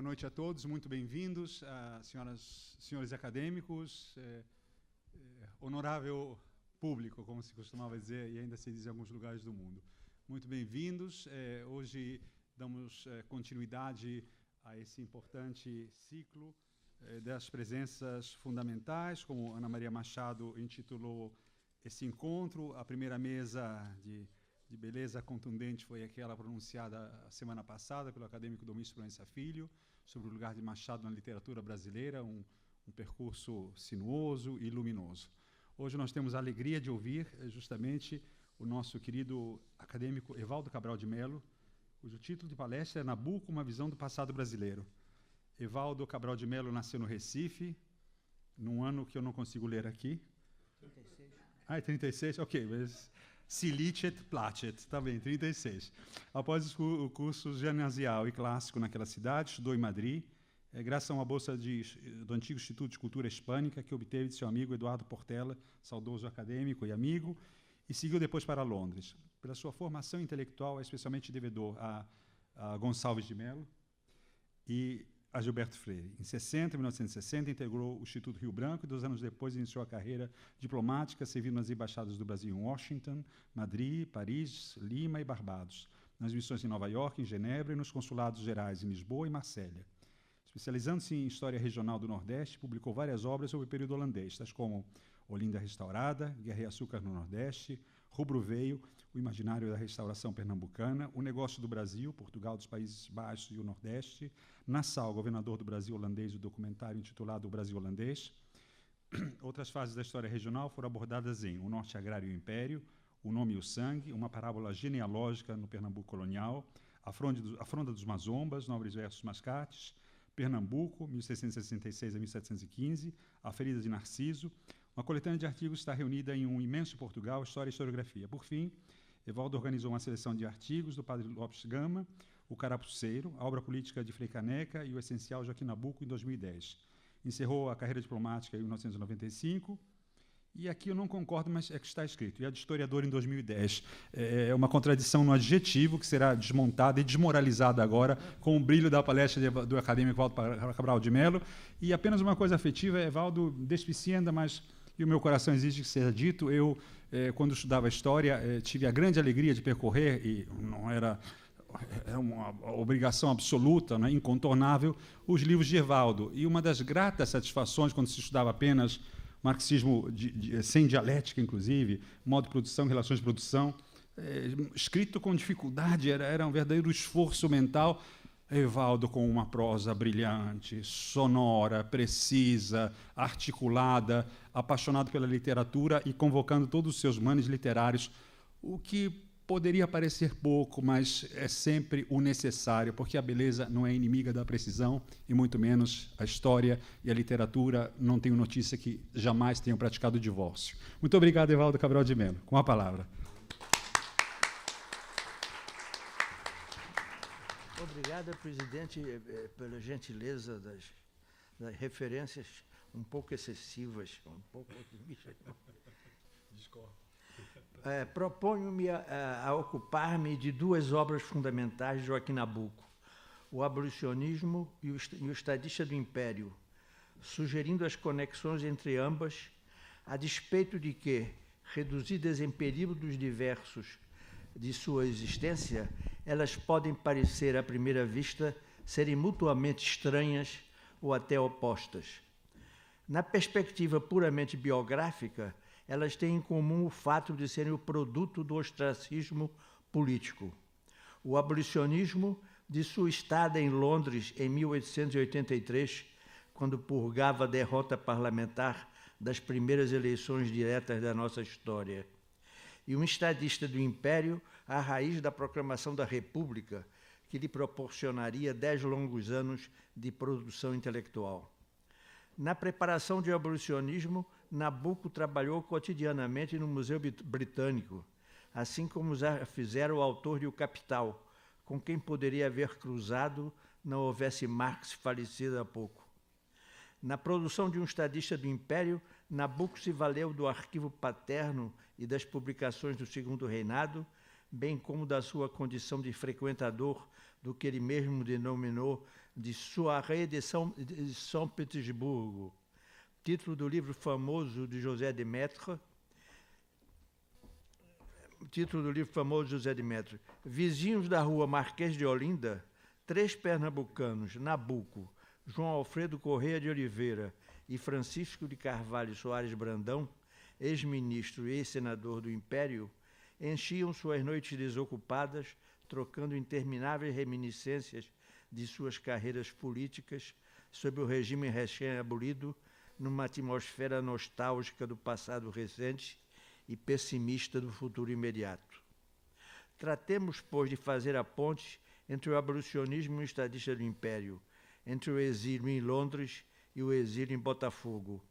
Boa noite a todos, muito bem-vindos, senhores acadêmicos, honorável público, como se costumava dizer, e ainda se diz em alguns lugares do mundo. Muito bem-vindos. Hoje damos continuidade a esse importante ciclo das presenças fundamentais, como Ana Maria Machado intitulou esse encontro. A primeira mesa de beleza contundente foi aquela pronunciada a semana passada pelo acadêmico Domingos Proença Filho, sobre o lugar de Machado na literatura brasileira, um percurso sinuoso e luminoso. Hoje nós temos a alegria de ouvir justamente o nosso querido acadêmico Evaldo Cabral de Melo, cujo título de palestra é Nabuco, uma visão do passado brasileiro. Evaldo Cabral de Melo nasceu no Recife, num ano que eu não consigo ler aqui. 36. Ah, é 36? Ok, mas... Silicet placet, está bem, 36. Após o curso ginasial e clássico naquela cidade, estudou em Madrid, graças a uma bolsa do antigo Instituto de Cultura Hispânica, que obteve de seu amigo Eduardo Portela, saudoso acadêmico e amigo, e seguiu depois para Londres. Pela sua formação intelectual, é especialmente devedor a Gonçalves de Melo e a Gilberto Freire. Em 1960, integrou o Instituto Rio Branco e 2 anos depois iniciou a carreira diplomática, servindo nas embaixadas do Brasil em Washington, Madrid, Paris, Lima e Barbados, nas missões em Nova York, em Genebra e nos consulados gerais em Lisboa e Marsella. Especializando-se em história regional do Nordeste, publicou várias obras sobre o período holandês, tais como Olinda Restaurada, Guerra e Açúcar no Nordeste, Rubro Veio, o imaginário da restauração pernambucana, o negócio do Brasil, Portugal dos Países Baixos e o Nordeste, Nassau, governador do Brasil holandês, o documentário intitulado O Brasil Holandês. Outras fases da história regional foram abordadas em O Norte Agrário e o Império, O Nome e o Sangue, uma parábola genealógica no Pernambuco colonial, A Fronda dos Mazombas, Nobres versus Mascates, Pernambuco, 1666 a 1715, A Ferida de Narciso. Uma coletânea de artigos está reunida em Um Imenso Portugal, História e Historiografia. Por fim, Evaldo organizou uma seleção de artigos do Padre Lopes Gama, O Carapuceiro, a obra política de Frei Caneca e o essencial Joaquim Nabuco, em 2010. Encerrou a carreira diplomática em 1995, e aqui eu não concordo, mas é que está escrito, e a de historiador em 2010. É uma contradição no adjetivo que será desmontada e desmoralizada agora com o brilho da palestra do acadêmico Evaldo Cabral de Melo. E apenas uma coisa afetiva, Evaldo despicienda, mas... e o meu coração exige que seja dito, eu, quando estudava História, tive a grande alegria de percorrer, e não era uma obrigação absoluta, né, incontornável, os livros de Evaldo. E uma das gratas satisfações, quando se estudava apenas marxismo sem dialética, inclusive, modo de produção, relações de produção, escrito com dificuldade, era um verdadeiro esforço mental. Evaldo com uma prosa brilhante, sonora, precisa, articulada, apaixonado pela literatura e convocando todos os seus manes literários, o que poderia parecer pouco, mas é sempre o necessário, porque a beleza não é inimiga da precisão, e muito menos a história e a literatura. Não tenho notícia que jamais tenham praticado o divórcio. Muito obrigado, Evaldo Cabral de Melo. Com a palavra. Obrigado, presidente, pela gentileza das referências um pouco excessivas, um pouco otimistas. Discordo. Proponho-me a ocupar-me de 2 obras fundamentais de Joaquim Nabuco, O Abolicionismo e o Estadista do Império, sugerindo as conexões entre ambas, a despeito de que, reduzidas em períodos diversos de sua existência, elas podem parecer, à primeira vista, serem mutuamente estranhas ou até opostas. Na perspectiva puramente biográfica, elas têm em comum o fato de serem o produto do ostracismo político. O abolicionismo, de sua estada em Londres em 1883, quando purgava a derrota parlamentar das primeiras eleições diretas da nossa história, e um estadista do Império à raiz da proclamação da República, que lhe proporcionaria 10 longos anos de produção intelectual. Na preparação de O Abolicionismo, Nabuco trabalhou cotidianamente no Museu Britânico, assim como já fizera o autor de O Capital, com quem poderia haver cruzado não houvesse Marx falecido há pouco. Na produção de Um Estadista do Império, Nabuco se valeu do arquivo paterno e das publicações do Segundo Reinado, bem como da sua condição de frequentador do que ele mesmo denominou de Soirée de São Petersburgo, título do livro famoso de José de Maistre, Vizinhos da rua Marquês de Olinda, 3 pernambucanos, Nabuco, João Alfredo Correia de Oliveira e Francisco de Carvalho Soares Brandão, ex-ministro e ex-senador do Império, enchiam suas noites desocupadas, trocando intermináveis reminiscências de suas carreiras políticas sob o regime recém-abolido, numa atmosfera nostálgica do passado recente e pessimista do futuro imediato. Tratemos, pois, de fazer a ponte entre o abolicionismo e o estadista do Império, entre o exílio em Londres e o exílio em Botafogo.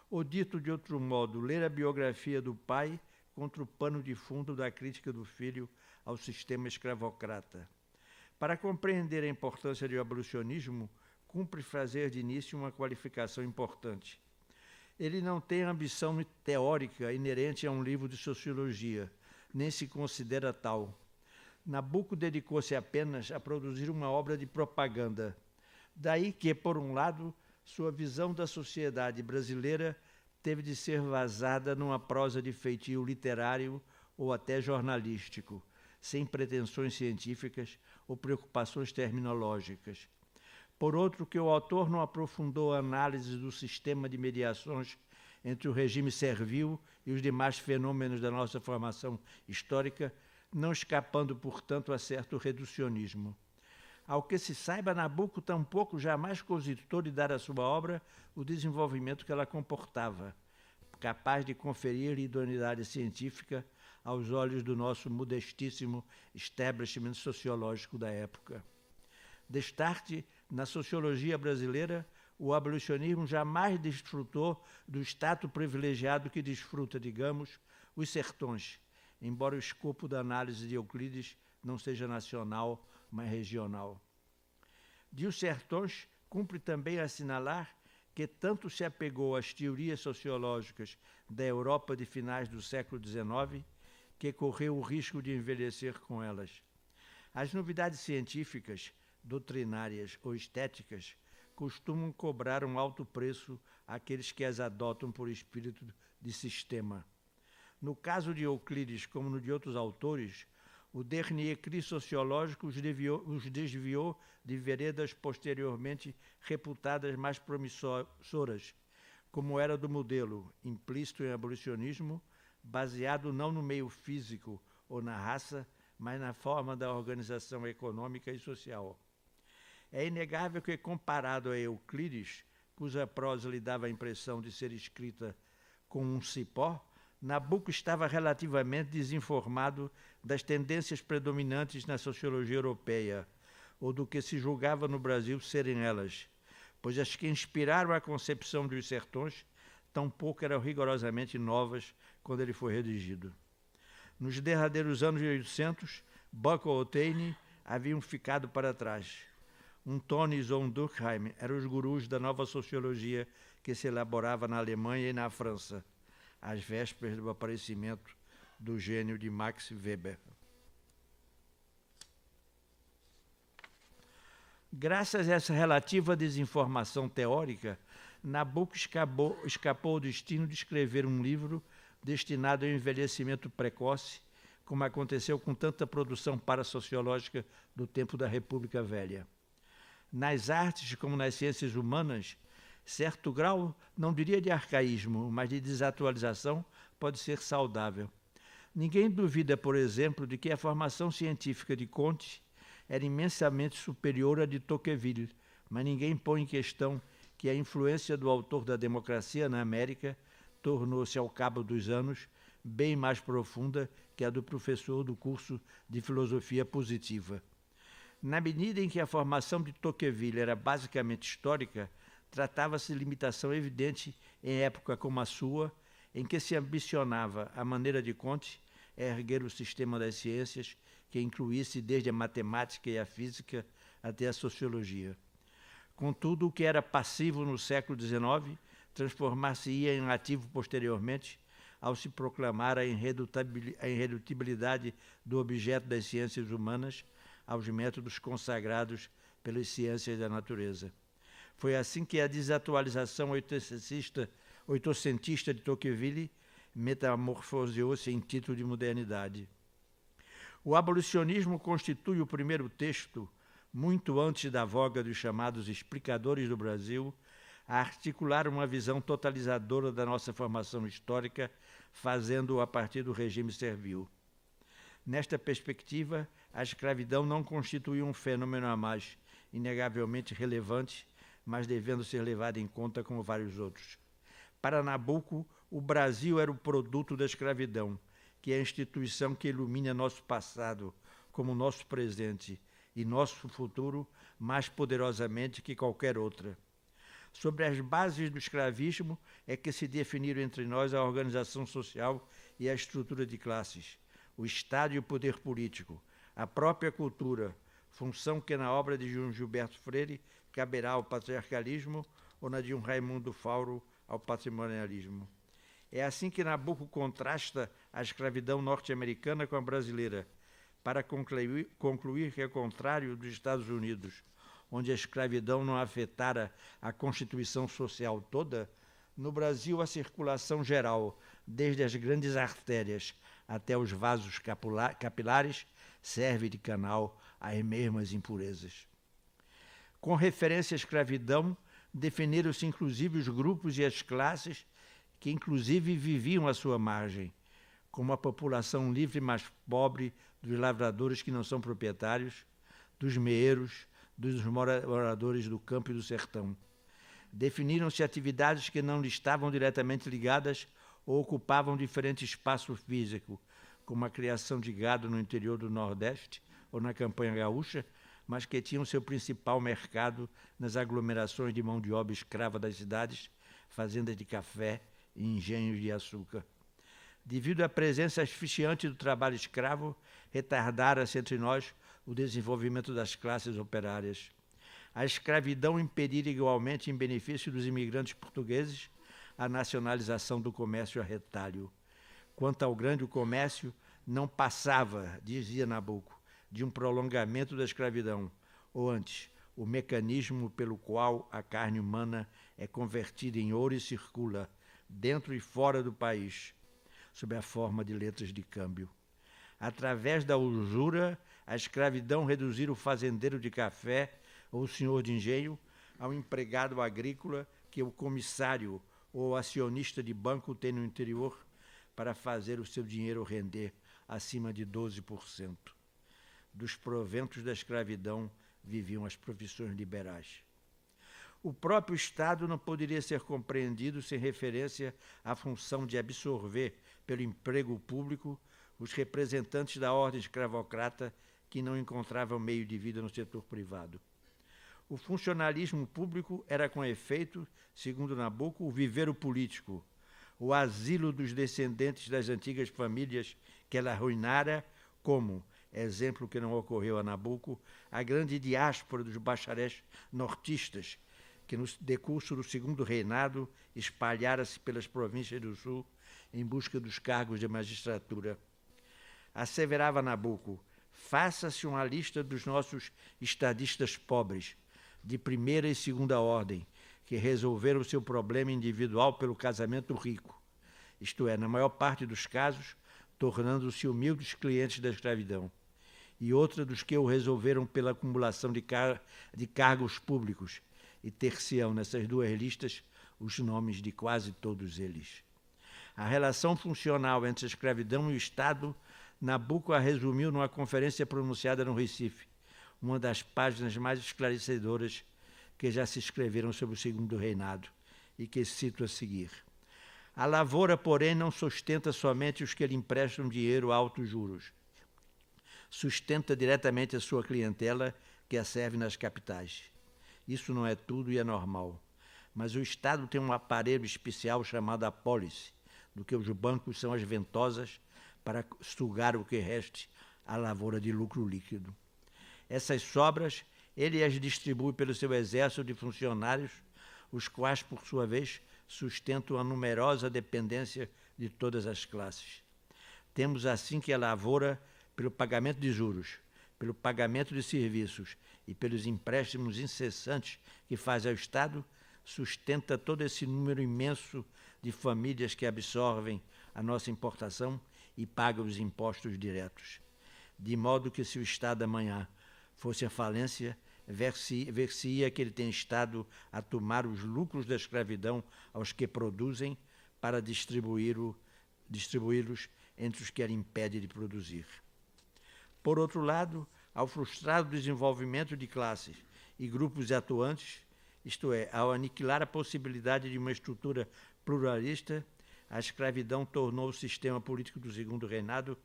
Ou, dito de outro modo, ler a biografia do pai contra o pano de fundo da crítica do filho ao sistema escravocrata. Para compreender a importância do abolicionismo, cumpre fazer de início uma qualificação importante. Ele não tem ambição teórica inerente a um livro de sociologia, nem se considera tal. Nabuco dedicou-se apenas a produzir uma obra de propaganda. Daí que, por um lado, sua visão da sociedade brasileira teve de ser vazada numa prosa de feitio literário ou até jornalístico, sem pretensões científicas ou preocupações terminológicas. Por outro, que o autor não aprofundou a análise do sistema de mediações entre o regime servil e os demais fenômenos da nossa formação histórica, não escapando, portanto, a certo reducionismo. Ao que se saiba, Nabuco tampouco jamais cogitou de dar à sua obra o desenvolvimento que ela comportava, capaz de conferir idoneidade científica aos olhos do nosso modestíssimo establishment sociológico da época. Destarte, na sociologia brasileira, o abolicionismo jamais desfrutou do status privilegiado que desfruta, digamos, os sertões, embora o escopo da análise de Euclides não seja nacional, mas regional. De os sertões, cumpre também assinalar que tanto se apegou às teorias sociológicas da Europa de finais do século XIX, que correu o risco de envelhecer com elas. As novidades científicas, doutrinárias ou estéticas, costumam cobrar um alto preço àqueles que as adotam por espírito de sistema. No caso de Euclides, como no de outros autores, o dernier cri sociológico os desviou de veredas posteriormente reputadas mais promissoras, como era do modelo, implícito em abolicionismo, baseado não no meio físico ou na raça, mas na forma da organização econômica e social. É inegável que, comparado a Euclides, cuja prosa lhe dava a impressão de ser escrita com um cipó, Nabuco estava relativamente desinformado das tendências predominantes na sociologia europeia, ou do que se julgava no Brasil serem elas, pois as que inspiraram a concepção dos sertões tampouco eram rigorosamente novas quando ele foi redigido. Nos derradeiros anos de 1800, Buckle ou Taine haviam ficado para trás. Um Tönnies ou um Durkheim eram os gurus da nova sociologia que se elaborava na Alemanha e na França, às vésperas do aparecimento do gênio de Max Weber. Graças a essa relativa desinformação teórica, Nabuco escapou ao destino de escrever um livro destinado ao envelhecimento precoce, como aconteceu com tanta produção parasociológica do tempo da República Velha. Nas artes, como nas ciências humanas, certo grau, não diria de arcaísmo, mas de desatualização, pode ser saudável. Ninguém duvida, por exemplo, de que a formação científica de Comte era imensamente superior à de Tocqueville, mas ninguém põe em questão que a influência do autor da Democracia na América tornou-se, ao cabo dos anos, bem mais profunda que a do professor do curso de Filosofia Positiva. Na medida em que a formação de Tocqueville era basicamente histórica, tratava-se de limitação evidente em época como a sua, em que se ambicionava, à maneira de Comte, erguer o sistema das ciências que incluísse desde a matemática e a física até a sociologia. Contudo, o que era passivo no século XIX transformar-se-ia em ativo posteriormente, ao se proclamar a irredutibilidade do objeto das ciências humanas aos métodos consagrados pelas ciências da natureza. Foi assim que a desatualização oitocentista de Tocqueville metamorfoseou-se em título de modernidade. O abolicionismo constitui o primeiro texto, muito antes da voga dos chamados explicadores do Brasil, a articular uma visão totalizadora da nossa formação histórica, fazendo-o a partir do regime servil. Nesta perspectiva, a escravidão não constitui um fenômeno a mais, inegavelmente relevante, mas devendo ser levado em conta como vários outros. Para Nabuco, o Brasil era o produto da escravidão, que é a instituição que ilumina nosso passado como nosso presente e nosso futuro mais poderosamente que qualquer outra. Sobre as bases do escravismo é que se definiram entre nós a organização social e a estrutura de classes, o Estado e o poder político, a própria cultura, função que na obra de João Gilberto Freire caberá ao patriarcalismo ou na de um Raimundo Fauro ao patrimonialismo. É assim que Nabuco contrasta a escravidão norte-americana com a brasileira, para concluir que é contrário dos Estados Unidos, onde a escravidão não afetara a constituição social toda, no Brasil a circulação geral, desde as grandes artérias até os vasos capilares, serve de canal às mesmas impurezas. Com referência à escravidão, definiram-se inclusive os grupos e as classes que inclusive viviam à sua margem, como a população livre mais pobre dos lavradores que não são proprietários, dos meeiros, dos moradores do campo e do sertão. Definiram-se atividades que não lhe estavam diretamente ligadas ou ocupavam diferente espaço físico, como a criação de gado no interior do Nordeste ou na campanha gaúcha, mas que tinham seu principal mercado nas aglomerações de mão de obra escrava das cidades, fazendas de café e engenhos de açúcar. Devido à presença asfixiante do trabalho escravo, retardara-se entre nós o desenvolvimento das classes operárias. A escravidão impedira igualmente, em benefício dos imigrantes portugueses, a nacionalização do comércio a retalho. Quanto ao grande comércio, não passava, dizia Nabuco, de um prolongamento da escravidão, ou antes, o mecanismo pelo qual a carne humana é convertida em ouro e circula, dentro e fora do país, sob a forma de letras de câmbio. Através da usura, a escravidão reduzira o fazendeiro de café ou o senhor de engenho ao empregado agrícola que o comissário ou acionista de banco tem no interior para fazer o seu dinheiro render acima de 12%. Dos proventos da escravidão viviam as profissões liberais. O próprio Estado não poderia ser compreendido sem referência à função de absorver, pelo emprego público, os representantes da ordem escravocrata que não encontravam meio de vida no setor privado. O funcionalismo público era, com efeito, segundo Nabuco, o viveiro político, o asilo dos descendentes das antigas famílias que ela arruinara, como, exemplo que não ocorreu a Nabuco, a grande diáspora dos bacharéis nortistas, que no decurso do segundo reinado espalhara-se pelas províncias do sul em busca dos cargos de magistratura. Asseverava Nabuco, faça-se uma lista dos nossos estadistas pobres, de primeira e segunda ordem, que resolveram o seu problema individual pelo casamento rico, isto é, na maior parte dos casos, tornando-se humildes clientes da escravidão, e outra dos que o resolveram pela acumulação de cargos públicos, e ter-se-ão nessas duas listas os nomes de quase todos eles. A relação funcional entre a escravidão e o Estado, Nabuco a resumiu numa conferência pronunciada no Recife, uma das páginas mais esclarecedoras que já se escreveram sobre o segundo reinado, e que cito a seguir. A lavoura, porém, não sustenta somente os que lhe emprestam dinheiro a altos juros. Sustenta diretamente a sua clientela, que a serve nas capitais. Isso não é tudo e é normal. Mas o Estado tem um aparelho especial chamado apólice, do que os bancos são as ventosas para sugar o que reste à lavoura de lucro líquido. Essas sobras ele as distribui pelo seu exército de funcionários, os quais, por sua vez, sustentam a numerosa dependência de todas as classes. Temos assim que a lavoura, pelo pagamento de juros, pelo pagamento de serviços e pelos empréstimos incessantes que faz ao Estado, sustenta todo esse número imenso de famílias que absorvem a nossa importação e pagam os impostos diretos. De modo que, se o Estado amanhã fosse à falência, ver-se-ia que ele tem estado a tomar os lucros da escravidão aos que produzem para distribuí-los entre os que ele impede de produzir. Por outro lado, ao frustrado desenvolvimento de classes e grupos atuantes, isto é, ao aniquilar a possibilidade de uma estrutura pluralista, a escravidão tornou o sistema político do Segundo Reinado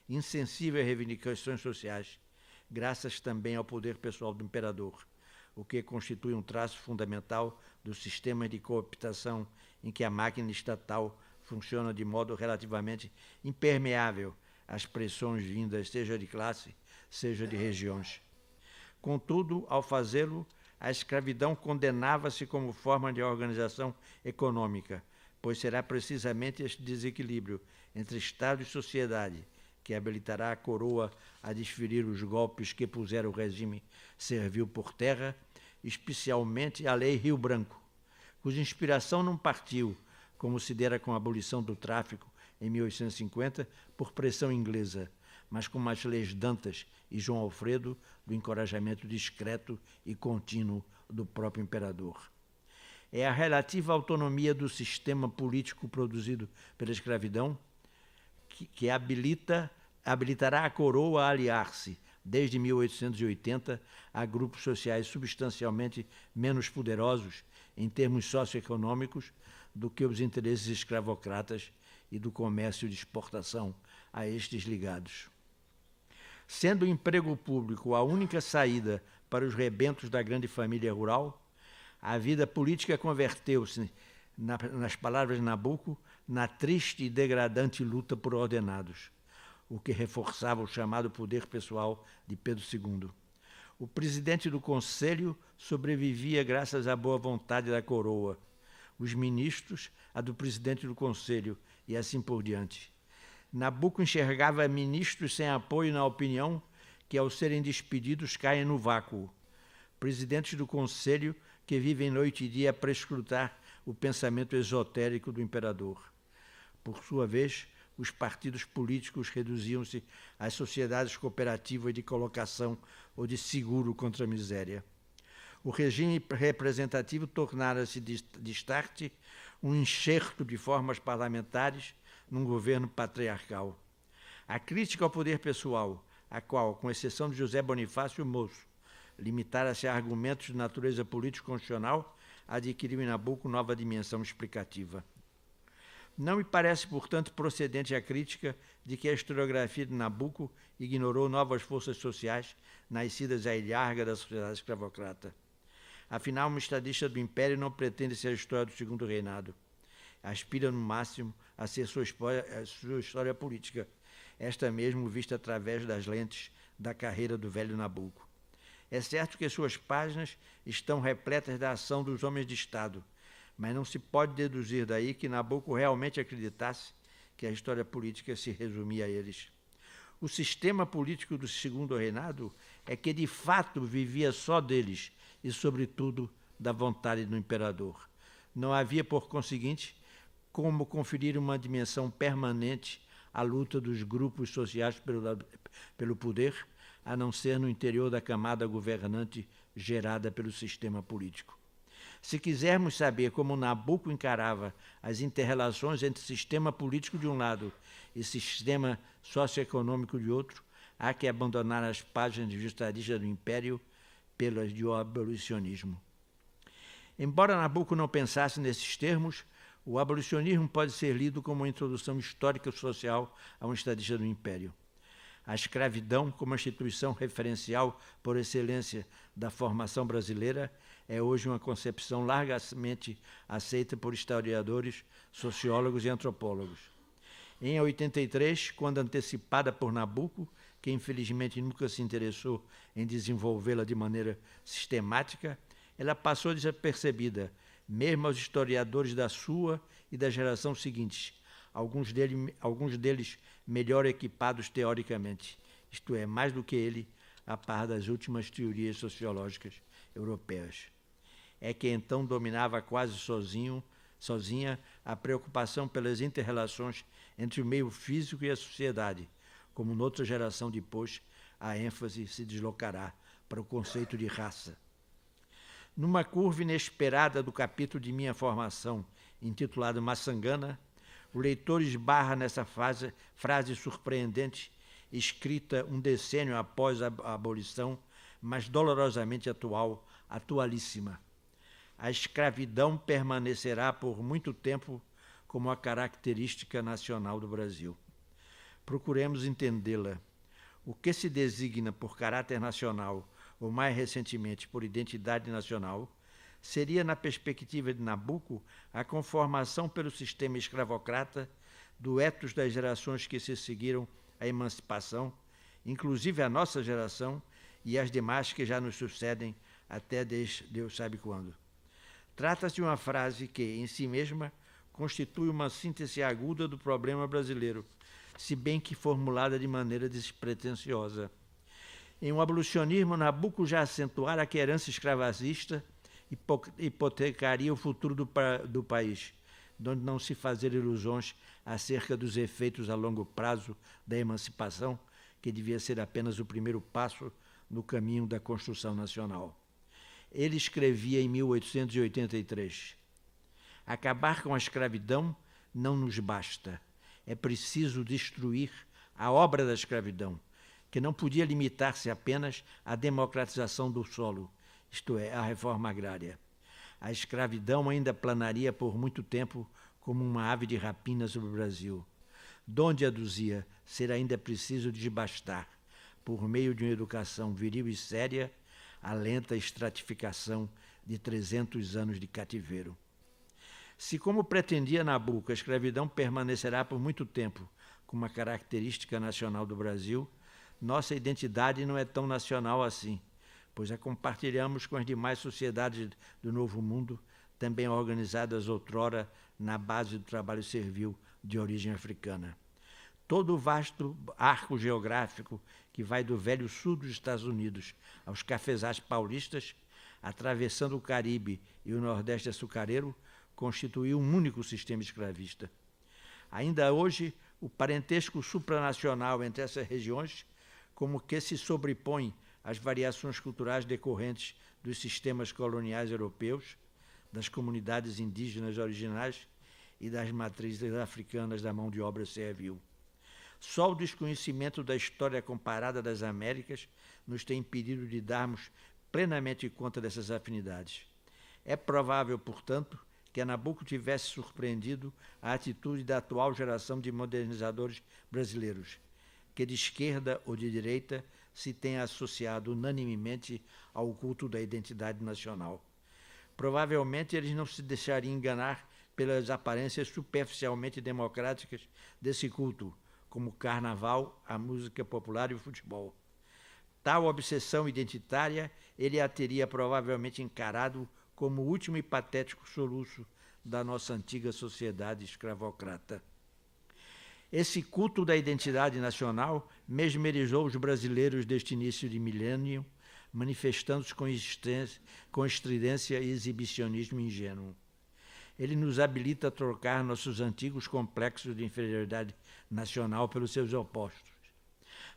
insensível a reivindicações sociais, graças também ao poder pessoal do imperador, o que constitui um traço fundamental do sistema de cooptação em que a máquina estatal funciona de modo relativamente impermeável às pressões vindas seja de classe, seja de regiões. Contudo, ao fazê-lo, a escravidão condenava-se como forma de organização econômica, pois será precisamente este desequilíbrio entre Estado e sociedade que habilitará a coroa a desferir os golpes que puseram o regime servil por terra, especialmente a Lei Rio Branco, cuja inspiração não partiu, como se dera com a abolição do tráfico em 1850, por pressão inglesa, mas como as leis Dantas e João Alfredo, do encorajamento discreto e contínuo do próprio imperador. É a relativa autonomia do sistema político produzido pela escravidão que habilitará a coroa a aliar-se, desde 1880, a grupos sociais substancialmente menos poderosos em termos socioeconômicos do que os interesses escravocratas e do comércio de exportação a estes ligados. Sendo o emprego público a única saída para os rebentos da grande família rural, a vida política converteu-se, nas palavras de Nabuco, na triste e degradante luta por ordenados, o que reforçava o chamado poder pessoal de Pedro II. O presidente do Conselho sobrevivia graças à boa vontade da coroa, os ministros, a do presidente do Conselho, e assim por diante. Nabuco enxergava ministros sem apoio na opinião que, ao serem despedidos, caem no vácuo. Presidentes do Conselho que vivem noite e dia a prescrutar o pensamento esotérico do imperador. Por sua vez, os partidos políticos reduziam-se às sociedades cooperativas de colocação ou de seguro contra a miséria. O regime representativo tornara-se, de start, um enxerto de formas parlamentares num governo patriarcal. A crítica ao poder pessoal, a qual, com exceção de José Bonifácio Moço, limitara-se a argumentos de natureza político-constitucional, adquiriu em Nabuco nova dimensão explicativa. Não me parece, portanto, procedente a crítica de que a historiografia de Nabuco ignorou novas forças sociais nascidas à ilharga da sociedade escravocrata. Afinal, um estadista do Império não pretende ser a história do Segundo Reinado. Aspira, no máximo, a ser sua história política, esta mesmo vista através das lentes da carreira do velho Nabuco. É certo que suas páginas estão repletas da ação dos homens de Estado, mas não se pode deduzir daí que Nabuco realmente acreditasse que a história política se resumia a eles. O sistema político do Segundo Reinado é que, de fato, vivia só deles e, sobretudo, da vontade do imperador. Não havia, por conseguinte, como conferir uma dimensão permanente à luta dos grupos sociais pelo poder, a não ser no interior da camada governante gerada pelo sistema político. Se quisermos saber como Nabuco encarava as inter-relações entre sistema político de um lado e sistema socioeconômico de outro, há que abandonar as páginas de Justadista do Império pelas de abolicionismo. Embora Nabuco não pensasse nesses termos, o abolicionismo pode ser lido como uma introdução histórica e social a um estadista do Império. A escravidão, como instituição referencial por excelência da formação brasileira, é hoje uma concepção largamente aceita por historiadores, sociólogos e antropólogos. Em 83, quando antecipada por Nabuco, que infelizmente nunca se interessou em desenvolvê-la de maneira sistemática, ela passou desapercebida, mesmo aos historiadores da sua e da geração seguintes, alguns deles melhor equipados teoricamente, isto é, mais do que ele, a par das últimas teorias sociológicas europeias. É que então dominava quase sozinha a preocupação pelas inter-relações entre o meio físico e a sociedade, como noutra geração depois a ênfase se deslocará para o conceito de raça. Numa curva inesperada do capítulo de minha formação, intitulado Maçangana, o leitor esbarra nessa frase surpreendente, escrita um decênio após a abolição, mas dolorosamente atualíssima. A escravidão permanecerá por muito tempo como a característica nacional do Brasil. Procuremos entendê-la. O que se designa por caráter nacional, ou mais recentemente por identidade nacional, seria, na perspectiva de Nabucco, a conformação pelo sistema escravocrata do ethos das gerações que se seguiram à emancipação, inclusive a nossa geração e as demais que já nos sucedem até desde Deus sabe quando. Trata-se de uma frase que, em si mesma, constitui uma síntese aguda do problema brasileiro, se bem que formulada de maneira despretensiosa. Em um abolicionismo, Nabucco já acentuara que a herança escravagista hipotecaria o futuro do país, donde não se fazer ilusões acerca dos efeitos a longo prazo da emancipação, que devia ser apenas o primeiro passo no caminho da construção nacional. Ele escrevia em 1883: acabar com a escravidão não nos basta. É preciso destruir a obra da escravidão, que não podia limitar-se apenas à democratização do solo, isto é, à reforma agrária. A escravidão ainda planaria por muito tempo como uma ave de rapina sobre o Brasil. Donde aduzia ser ainda preciso desbastar, por meio de uma educação viril e séria, a lenta estratificação de 300 anos de cativeiro. Se, como pretendia Nabucco, a escravidão permanecerá por muito tempo como uma característica nacional do Brasil, nossa identidade não é tão nacional assim, pois a compartilhamos com as demais sociedades do Novo Mundo, também organizadas outrora na base do trabalho servil de origem africana. Todo o vasto arco geográfico que vai do velho sul dos Estados Unidos aos cafezais paulistas, atravessando o Caribe e o Nordeste açucareiro, constituiu um único sistema escravista. Ainda hoje, o parentesco supranacional entre essas regiões, como que se sobrepõe às variações culturais decorrentes dos sistemas coloniais europeus, das comunidades indígenas originais e das matrizes africanas da mão de obra servil. Só o desconhecimento da história comparada das Américas nos tem impedido de darmos plenamente conta dessas afinidades. É provável, portanto, que Nabucco tivesse surpreendido a atitude da atual geração de modernizadores brasileiros, que de esquerda ou de direita se tem associado unanimemente ao culto da identidade nacional. Provavelmente eles não se deixariam enganar pelas aparências superficialmente democráticas desse culto, como o carnaval, a música popular e o futebol. Tal obsessão identitária ele a teria provavelmente encarado como o último e patético soluço da nossa antiga sociedade escravocrata. Esse culto da identidade nacional mesmerizou os brasileiros deste início de milênio, manifestando-se com estridência e exibicionismo ingênuo. Ele nos habilita a trocar nossos antigos complexos de inferioridade nacional pelos seus opostos.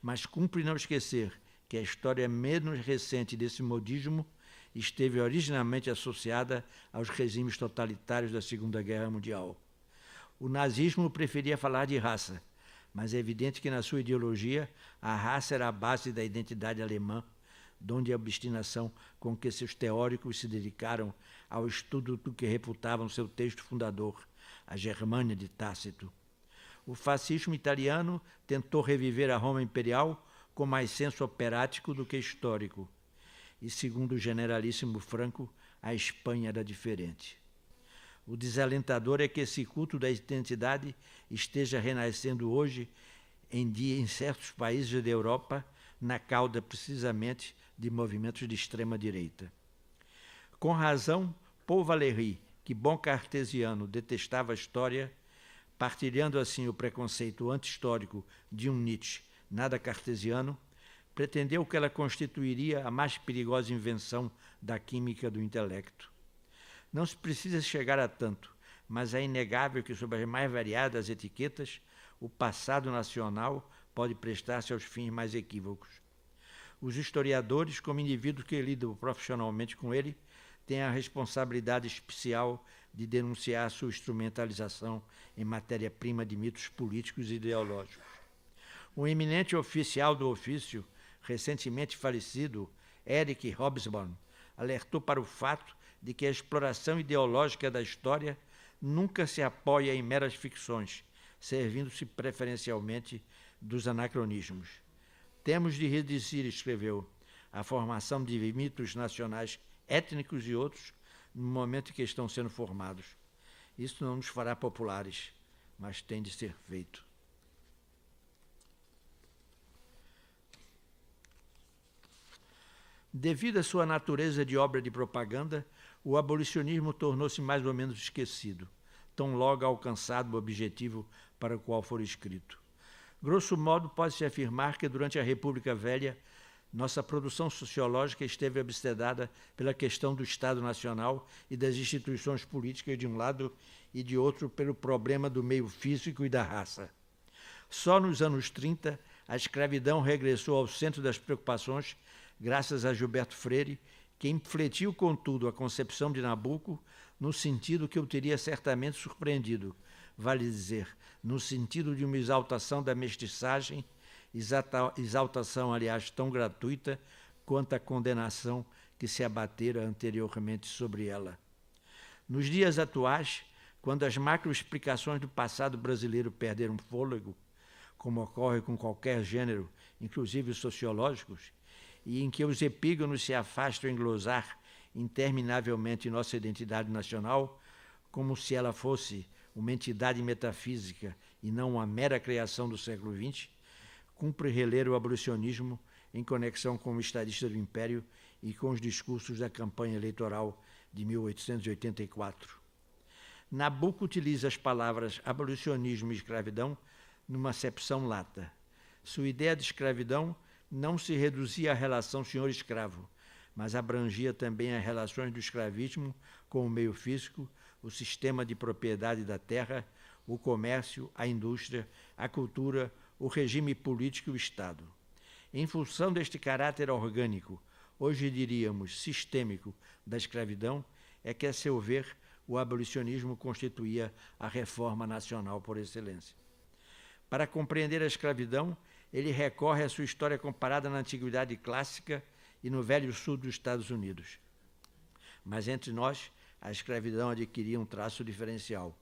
Mas cumpre não esquecer que a história menos recente desse modismo esteve originalmente associada aos regimes totalitários da Segunda Guerra Mundial. O nazismo preferia falar de raça, mas é evidente que na sua ideologia a raça era a base da identidade alemã, donde a obstinação com que seus teóricos se dedicaram ao estudo do que reputavam seu texto fundador, a Germânia de Tácito. O fascismo italiano tentou reviver a Roma imperial com mais senso operático do que histórico. E, segundo o generalíssimo Franco, a Espanha era diferente. O desalentador é que esse culto da identidade esteja renascendo hoje em dia em certos países da Europa, na cauda precisamente de movimentos de extrema-direita. Com razão, Paul Valéry, que bom cartesiano detestava a história, partilhando assim o preconceito anti-histórico de um Nietzsche nada cartesiano, pretendeu que ela constituiria a mais perigosa invenção da química do intelecto. Não se precisa chegar a tanto, mas é inegável que, sob as mais variadas etiquetas, o passado nacional pode prestar-se aos fins mais equívocos. Os historiadores, como indivíduos que lidam profissionalmente com ele, têm a responsabilidade especial de denunciar sua instrumentalização em matéria-prima de mitos políticos e ideológicos. Um eminente oficial do ofício, recentemente falecido, Eric Hobsbawm, alertou para o fato de que a exploração ideológica da história nunca se apoia em meras ficções, servindo-se preferencialmente dos anacronismos. Temos de reduzir, escreveu, a formação de mitos nacionais étnicos e outros no momento em que estão sendo formados. Isso não nos fará populares, mas tem de ser feito. Devido à sua natureza de obra de propaganda, o abolicionismo tornou-se mais ou menos esquecido, tão logo alcançado o objetivo para o qual for escrito. Grosso modo, pode-se afirmar que, durante a República Velha, nossa produção sociológica esteve obsedada pela questão do Estado Nacional e das instituições políticas de um lado e de outro pelo problema do meio físico e da raça. Só nos anos 30, a escravidão regressou ao centro das preocupações graças a Gilberto Freire, que infletiu, contudo, a concepção de Nabucco no sentido que eu teria certamente surpreendido, vale dizer, no sentido de uma exaltação da mestiçagem, exaltação, aliás, tão gratuita quanto a condenação que se abatera anteriormente sobre ela. Nos dias atuais, quando as macroexplicações do passado brasileiro perderam fôlego, como ocorre com qualquer gênero, inclusive os sociológicos, e em que os epígonos se afastam em glosar interminavelmente nossa identidade nacional, como se ela fosse uma entidade metafísica e não uma mera criação do século XX, cumpre reler o abolicionismo em conexão com o estadista do Império e com os discursos da campanha eleitoral de 1884. Nabucco utiliza as palavras abolicionismo e escravidão numa acepção lata. Sua ideia de escravidão não se reduzia à relação senhor-escravo, mas abrangia também as relações do escravismo com o meio físico, o sistema de propriedade da terra, o comércio, a indústria, a cultura, o regime político e o Estado. Em função deste caráter orgânico, hoje diríamos sistêmico, da escravidão, é que, a seu ver, o abolicionismo constituía a reforma nacional por excelência. Para compreender a escravidão, ele recorre à sua história comparada na Antiguidade Clássica e no Velho Sul dos Estados Unidos. Mas entre nós, a escravidão adquiria um traço diferencial,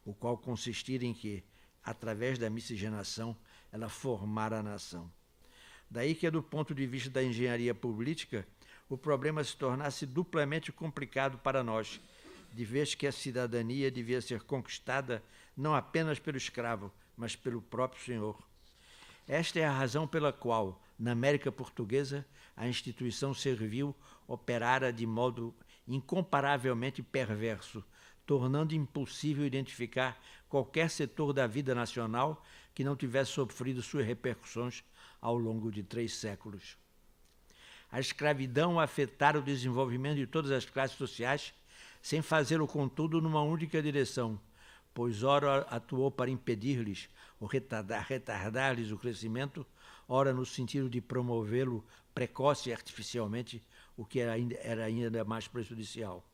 o qual consistia em que, através da miscigenação, ela formara a nação. Daí que, do ponto de vista da engenharia política, o problema se tornasse duplamente complicado para nós, de vez que a cidadania devia ser conquistada não apenas pelo escravo, mas pelo próprio senhor. Esta é a razão pela qual, na América Portuguesa, a instituição servil operara de modo incomparavelmente perverso, tornando impossível identificar qualquer setor da vida nacional que não tivesse sofrido suas repercussões ao longo de 3 séculos. A escravidão afetara o desenvolvimento de todas as classes sociais, sem fazê-lo, contudo, numa única direção, pois ora atuou para impedir-lhes ou retardar-lhes o crescimento, ora no sentido de promovê-lo precoce e artificialmente, o que era ainda mais prejudicial.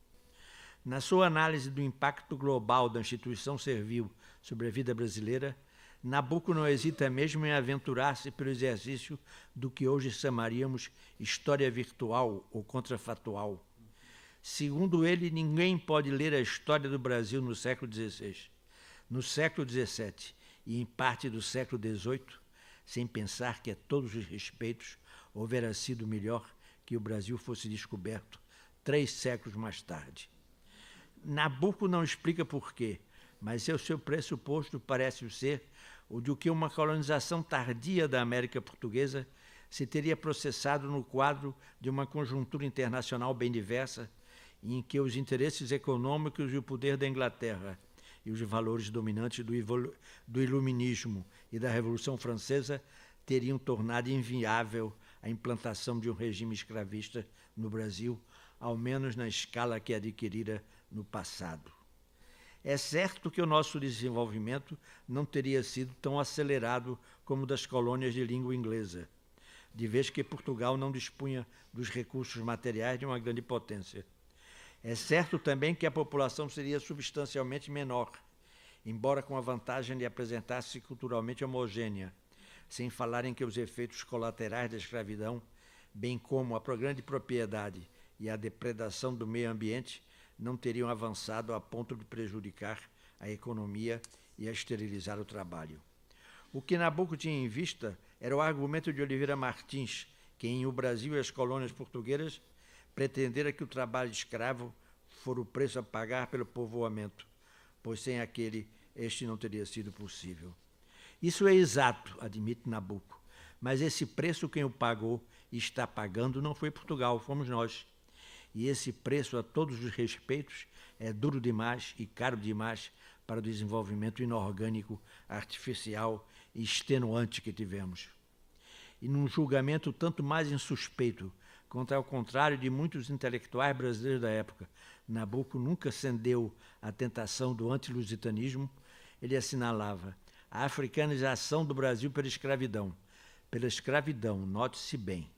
Na sua análise do impacto global da instituição servil sobre a vida brasileira, Nabucco não hesita mesmo em aventurar-se pelo exercício do que hoje chamaríamos história virtual ou contrafatual. Segundo ele, ninguém pode ler a história do Brasil no século XVI, no século XVII e em parte do século XVIII, sem pensar que, a todos os respeitos, houvera sido melhor que o Brasil fosse descoberto 3 séculos mais tarde. Nabucco não explica por quê, mas o seu pressuposto parece ser o de que uma colonização tardia da América Portuguesa se teria processado no quadro de uma conjuntura internacional bem diversa, em que os interesses econômicos e o poder da Inglaterra e os valores dominantes do Iluminismo e da Revolução Francesa teriam tornado inviável a implantação de um regime escravista no Brasil, ao menos na escala que adquirira no passado. É certo que o nosso desenvolvimento não teria sido tão acelerado como o das colônias de língua inglesa, de vez que Portugal não dispunha dos recursos materiais de uma grande potência. É certo também que a população seria substancialmente menor, embora com a vantagem de apresentar-se culturalmente homogênea, sem falar em que os efeitos colaterais da escravidão, bem como a grande propriedade e a depredação do meio ambiente, não teriam avançado a ponto de prejudicar a economia e a esterilizar o trabalho. O que Nabuco tinha em vista era o argumento de Oliveira Martins, que em O Brasil e as Colônias Portuguesas pretendera que o trabalho escravo fora o preço a pagar pelo povoamento, pois sem aquele este não teria sido possível. Isso é exato, admite Nabuco, mas esse preço quem o pagou e está pagando não foi Portugal, fomos nós. E esse preço, a todos os respeitos, é duro demais e caro demais para o desenvolvimento inorgânico, artificial e extenuante que tivemos. E num julgamento tanto mais insuspeito, quanto ao contrário de muitos intelectuais brasileiros da época, Nabuco nunca cedeu à tentação do antilusitanismo. Ele assinalava a africanização do Brasil pela escravidão, note-se bem,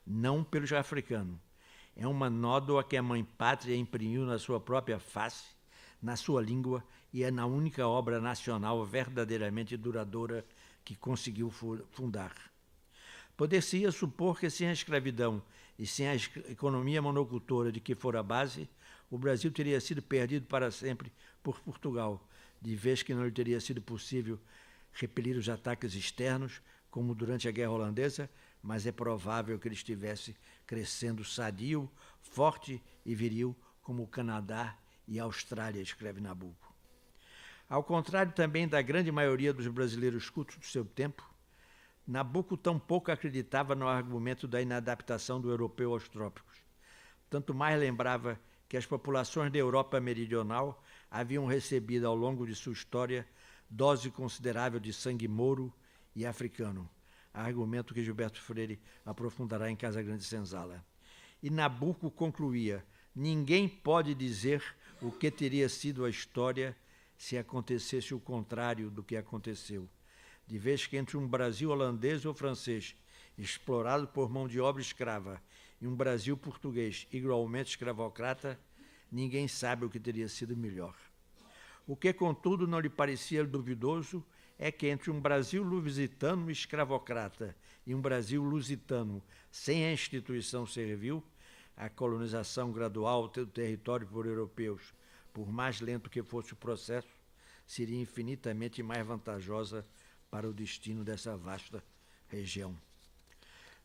não pelo africano. É uma nódoa que a mãe pátria imprimiu na sua própria face, na sua língua, e é na única obra nacional verdadeiramente duradoura que conseguiu fundar. Poder-se-ia supor que sem a escravidão e sem a economia monocultora de que fora a base, o Brasil teria sido perdido para sempre por Portugal, de vez que não lhe teria sido possível repelir os ataques externos, como durante a Guerra Holandesa, mas é provável que ele estivesse crescendo sadio, forte e viril, como o Canadá e a Austrália, escreve Nabuco. Ao contrário também da grande maioria dos brasileiros cultos do seu tempo, Nabuco tampouco acreditava no argumento da inadaptação do europeu aos trópicos. Tanto mais lembrava que as populações da Europa meridional haviam recebido ao longo de sua história dose considerável de sangue mouro e africano, argumento que Gilberto Freire aprofundará em Casagrande Senzala. E Nabuco concluía: ninguém pode dizer o que teria sido a história se acontecesse o contrário do que aconteceu, de vez que entre um Brasil holandês ou francês, explorado por mão de obra escrava, e um Brasil português igualmente escravocrata, ninguém sabe o que teria sido melhor. O que, contudo, não lhe parecia duvidoso é que entre um Brasil lusitano escravocrata e um Brasil lusitano sem a instituição servil, a colonização gradual do território por europeus, por mais lento que fosse o processo, seria infinitamente mais vantajosa para o destino dessa vasta região.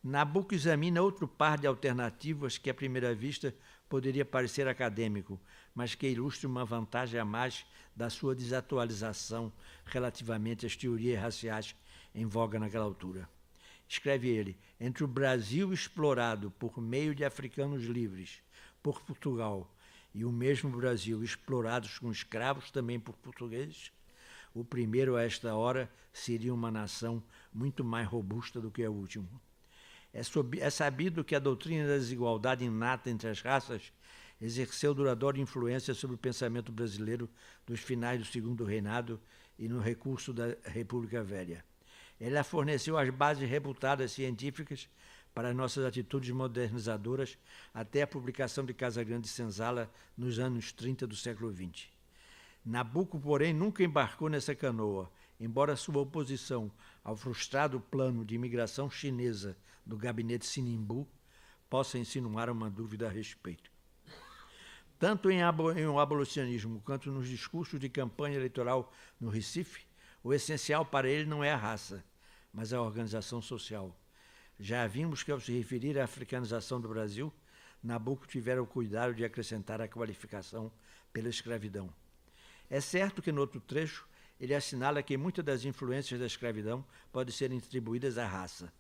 Nabuco examina outro par de alternativas que, à primeira vista, poderia parecer acadêmico, mas que ilustra uma vantagem a mais da sua desatualização relativamente às teorias raciais em voga naquela altura. Escreve ele: entre o Brasil explorado por meio de africanos livres por Portugal e o mesmo Brasil explorado com escravos também por portugueses, o primeiro a esta hora seria uma nação muito mais robusta do que o último. É sabido que a doutrina da desigualdade inata entre as raças exerceu duradoura influência sobre o pensamento brasileiro dos finais do Segundo Reinado e no recurso da República Velha. Ela forneceu as bases reputadas científicas para nossas atitudes modernizadoras até a publicação de Casagrande Senzala nos anos 30 do século XX. Nabuco, porém, nunca embarcou nessa canoa, embora sua oposição ao frustrado plano de imigração chinesa do gabinete Sinimbu possa insinuar uma dúvida a respeito. Tanto em o abolicionismo quanto nos discursos de campanha eleitoral no Recife, o essencial para ele não é a raça, mas a organização social. Já vimos que, ao se referir à africanização do Brasil, Nabuco tivera o cuidado de acrescentar a qualificação pela escravidão. É certo que, no outro trecho, ele assinala que muitas das influências da escravidão podem ser atribuídas à raça.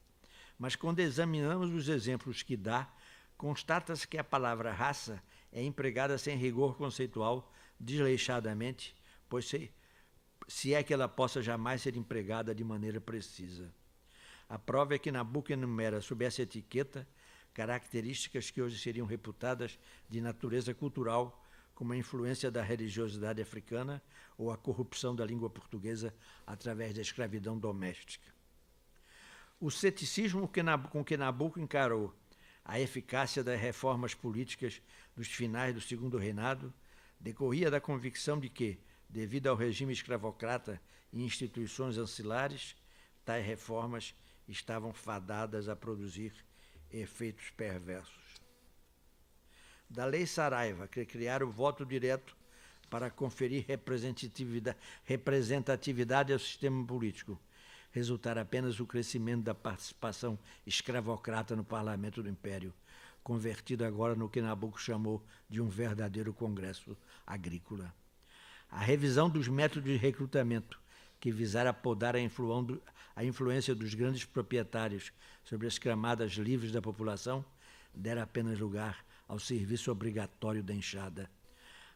Mas, quando examinamos os exemplos que dá, constata-se que a palavra raça é empregada sem rigor conceitual, desleixadamente, pois se é que ela possa jamais ser empregada de maneira precisa. A prova é que Nabucco enumera, sob essa etiqueta, características que hoje seriam reputadas de natureza cultural, como a influência da religiosidade africana ou a corrupção da língua portuguesa através da escravidão doméstica. O ceticismo com que Nabucco encarou a eficácia das reformas políticas dos finais do Segundo Reinado decorria da convicção de que, devido ao regime escravocrata e instituições ancilares, tais reformas estavam fadadas a produzir efeitos perversos. Da Lei Saraiva, que criara o voto direto para conferir representatividade ao sistema político, resultara apenas o crescimento da participação escravocrata no parlamento do Império, convertido agora no que Nabucco chamou de um verdadeiro congresso agrícola. A revisão dos métodos de recrutamento, que visara podar a influência dos grandes proprietários sobre as camadas livres da população, dera apenas lugar ao serviço obrigatório da enxada.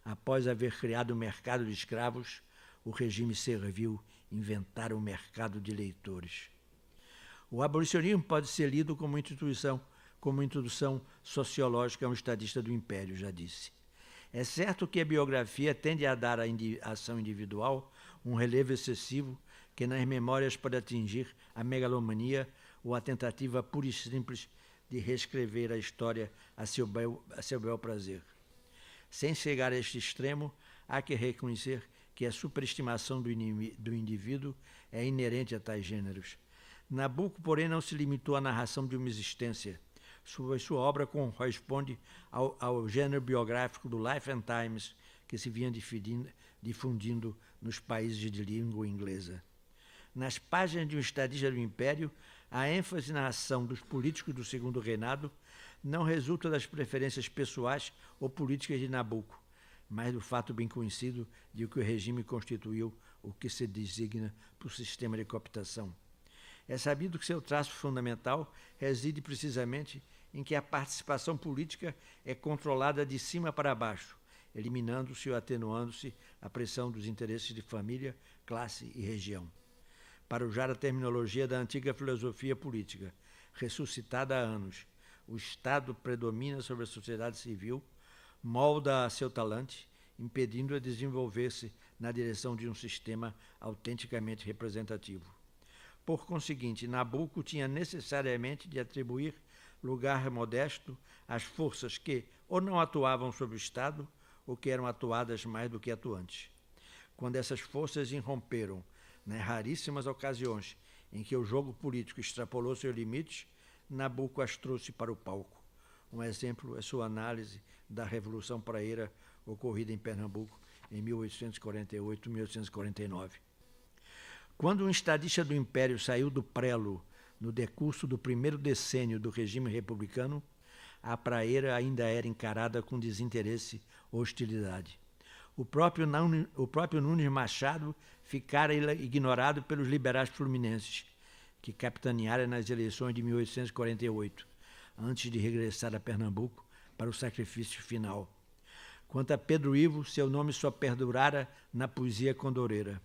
Após haver criado o mercado de escravos, o regime serviu inventar o mercado de leitores. O abolicionismo pode ser lido como introdução sociológica a um estadista do Império, já disse. É certo que a biografia tende a dar à ação individual um relevo excessivo que nas memórias pode atingir a megalomania ou a tentativa pura e simples de reescrever a história a seu bel prazer. Sem chegar a este extremo, há que reconhecer que a superestimação do indivíduo é inerente a tais gêneros. Nabucco, porém, não se limitou à narração de uma existência. Sua obra corresponde ao gênero biográfico do Life and Times, que se vinha difundindo nos países de língua inglesa. Nas páginas de um estadista do Império, a ênfase na ação dos políticos do Segundo Reinado não resulta das preferências pessoais ou políticas de Nabucco, mas do fato bem conhecido de que o regime constituiu o que se designa por sistema de cooptação. É sabido que seu traço fundamental reside precisamente em que a participação política é controlada de cima para baixo, eliminando-se ou atenuando-se a pressão dos interesses de família, classe e região. Para usar a terminologia da antiga filosofia política, ressuscitada há anos, o Estado predomina sobre a sociedade civil, molda a seu talante, impedindo-a desenvolver-se na direção de um sistema autenticamente representativo. Por conseguinte, Nabucco tinha necessariamente de atribuir lugar modesto às forças que ou não atuavam sobre o Estado ou que eram atuadas mais do que atuantes. Quando essas forças irromperam, nas raríssimas ocasiões em que o jogo político extrapolou seus limites, Nabucco as trouxe para o palco. Um exemplo é sua análise da Revolução Praeira ocorrida em Pernambuco em 1848-1849. Quando um estadista do Império saiu do prelo no decurso do primeiro decênio do regime republicano, a praeira ainda era encarada com desinteresse ou hostilidade. O próprio Nunes Machado ficara ignorado pelos liberais fluminenses, que capitanearam nas eleições de 1848, antes de regressar a Pernambuco para o sacrifício final. Quanto a Pedro Ivo, seu nome só perdurara na poesia condoreira.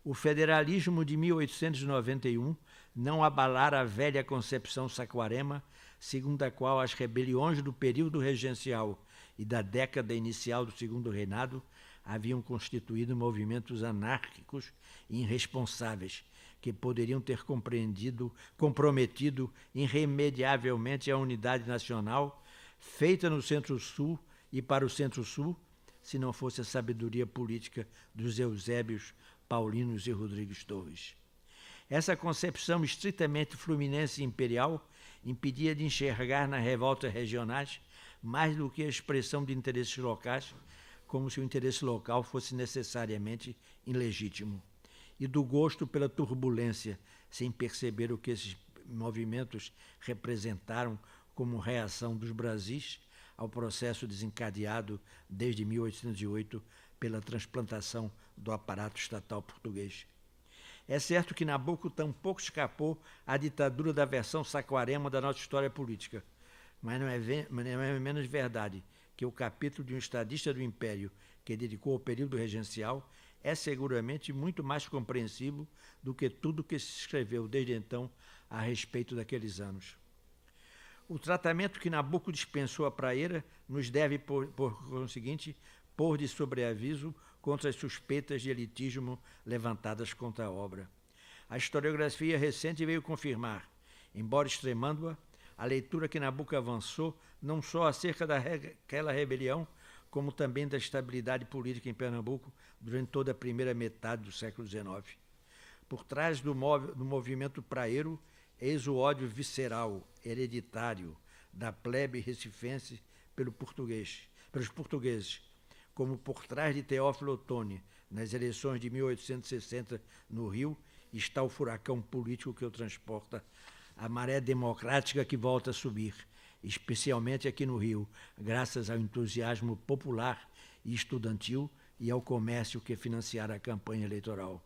O federalismo de 1891 não abalara a velha concepção saquarema, segundo a qual as rebeliões do período regencial e da década inicial do Segundo Reinado haviam constituído movimentos anárquicos e irresponsáveis, que poderiam ter comprometido irremediavelmente a unidade nacional, feita no Centro-Sul e para o Centro-Sul, se não fosse a sabedoria política dos Eusébios, Paulinos e Rodrigues Torres. Essa concepção estritamente fluminense e imperial impedia de enxergar nas revoltas regionais mais do que a expressão de interesses locais, como se o interesse local fosse necessariamente ilegítimo, e do gosto pela turbulência, sem perceber o que esses movimentos representaram como reação dos Brasis ao processo desencadeado desde 1808 pela transplantação do aparato estatal português. É certo que Nabucco tampouco escapou à ditadura da versão saquarema da nossa história política, mas não é menos verdade que o capítulo de um estadista do Império que dedicou ao período regencial é seguramente muito mais compreensivo do que tudo que se escreveu desde então a respeito daqueles anos. O tratamento que Nabuco dispensou à praeira nos deve, por conseguinte, pôr de sobreaviso contra as suspeitas de elitismo levantadas contra a obra. A historiografia recente veio confirmar, embora extremando-a, a leitura que Nabuco avançou não só acerca daquela rebelião, como também da estabilidade política em Pernambuco durante toda a primeira metade do século XIX. Por trás do movimento praeiro, eis o ódio visceral, hereditário, da plebe recifense pelos portugueses, como por trás de Teófilo Otoni, nas eleições de 1860 no Rio, está o furacão político que o transporta, a maré democrática que volta a subir, especialmente aqui no Rio, graças ao entusiasmo popular e estudantil e ao comércio que financiara a campanha eleitoral.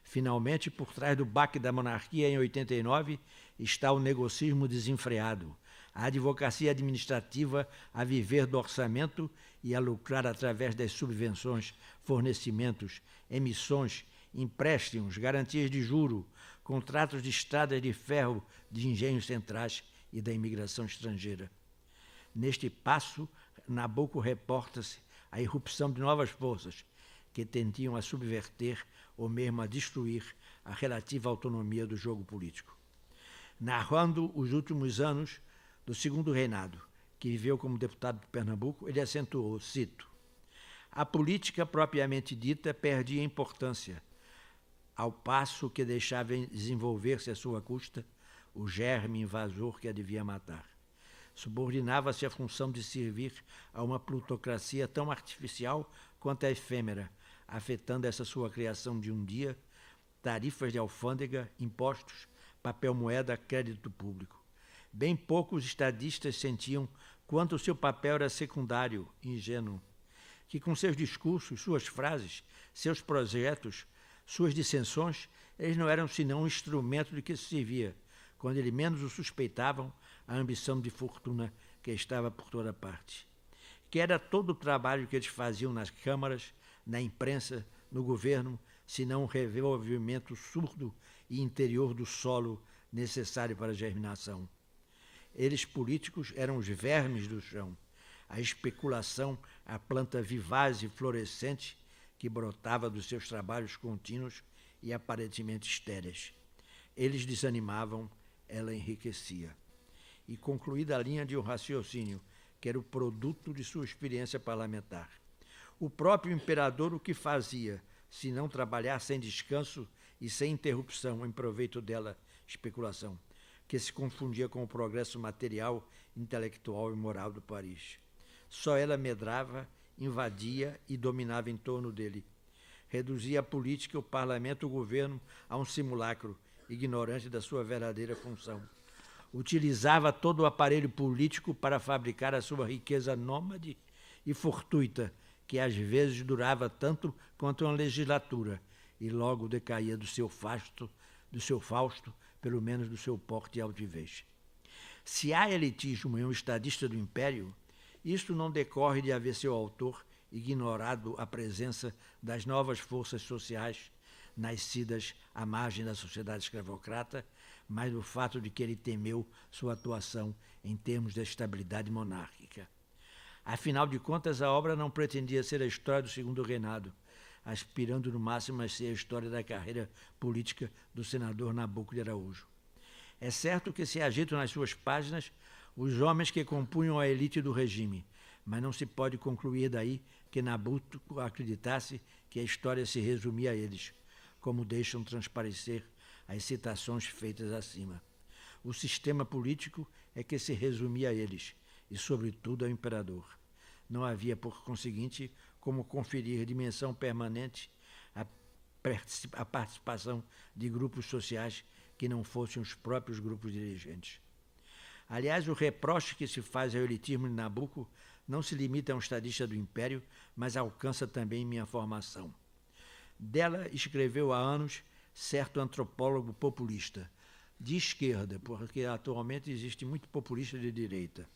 Finalmente, por trás do baque da monarquia em 89, está o negocismo desenfreado, a advocacia administrativa a viver do orçamento e a lucrar através das subvenções, fornecimentos, emissões, empréstimos, garantias de juro, contratos de estradas de ferro de engenhos centrais e da imigração estrangeira. Neste passo, Nabuco reporta-se a irrupção de novas forças que tendiam a subverter ou mesmo a destruir a relativa autonomia do jogo político. Narrando os últimos anos do segundo reinado, que viveu como deputado de Pernambuco, ele acentuou, cito, a política propriamente dita perdia importância, ao passo que deixava desenvolver-se à sua custa o germe invasor que a devia matar. Subordinava-se à função de servir a uma plutocracia tão artificial quanto efêmera, afetando essa sua criação de um dia, tarifas de alfândega, impostos, papel moeda, crédito público. Bem poucos estadistas sentiam quanto o seu papel era secundário, ingênuo, que com seus discursos, suas frases, seus projetos, suas dissensões, eles não eram senão um instrumento de que se servia, quando eles menos o suspeitavam, a ambição de fortuna que estava por toda parte. Que era todo o trabalho que eles faziam nas câmaras, na imprensa, no governo, senão um revolvimento surdo e interior do solo necessário para a germinação. Eles, políticos, eram os vermes do chão, a especulação, a planta vivaz e florescente que brotava dos seus trabalhos contínuos e aparentemente estéreis. Eles desanimavam, ela enriquecia. E concluída a linha de um raciocínio, que era o produto de sua experiência parlamentar. O próprio imperador o que fazia, se não trabalhar sem descanso e sem interrupção em proveito dela, especulação, que se confundia com o progresso material, intelectual e moral do Paris. Só ela medrava, invadia e dominava em torno dele. Reduzia a política, o parlamento, o governo a um simulacro, ignorante da sua verdadeira função. Utilizava todo o aparelho político para fabricar a sua riqueza nômade e fortuita, que às vezes durava tanto quanto uma legislatura, e logo decaía do seu fausto, pelo menos do seu porte e altivez. Se há elitismo em um estadista do império, isto não decorre de haver seu autor ignorado a presença das novas forças sociais nascidas à margem da sociedade escravocrata, mas do fato de que ele temeu sua atuação em termos da estabilidade monárquica. Afinal de contas, a obra não pretendia ser a história do segundo reinado, aspirando no máximo a ser a história da carreira política do senador Nabuco de Araújo. É certo que se agitam nas suas páginas os homens que compunham a elite do regime, mas não se pode concluir daí que Nabuco acreditasse que a história se resumia a eles, como deixam transparecer as citações feitas acima. O sistema político é que se resumia a eles, e sobretudo ao imperador. Não havia, por conseguinte, como conferir dimensão permanente à participação de grupos sociais que não fossem os próprios grupos dirigentes. Aliás, o reproche que se faz ao elitismo de Nabuco não se limita a um estadista do Império, mas alcança também minha formação. Dela escreveu há anos certo antropólogo populista, de esquerda, porque atualmente existe muito populista de direita.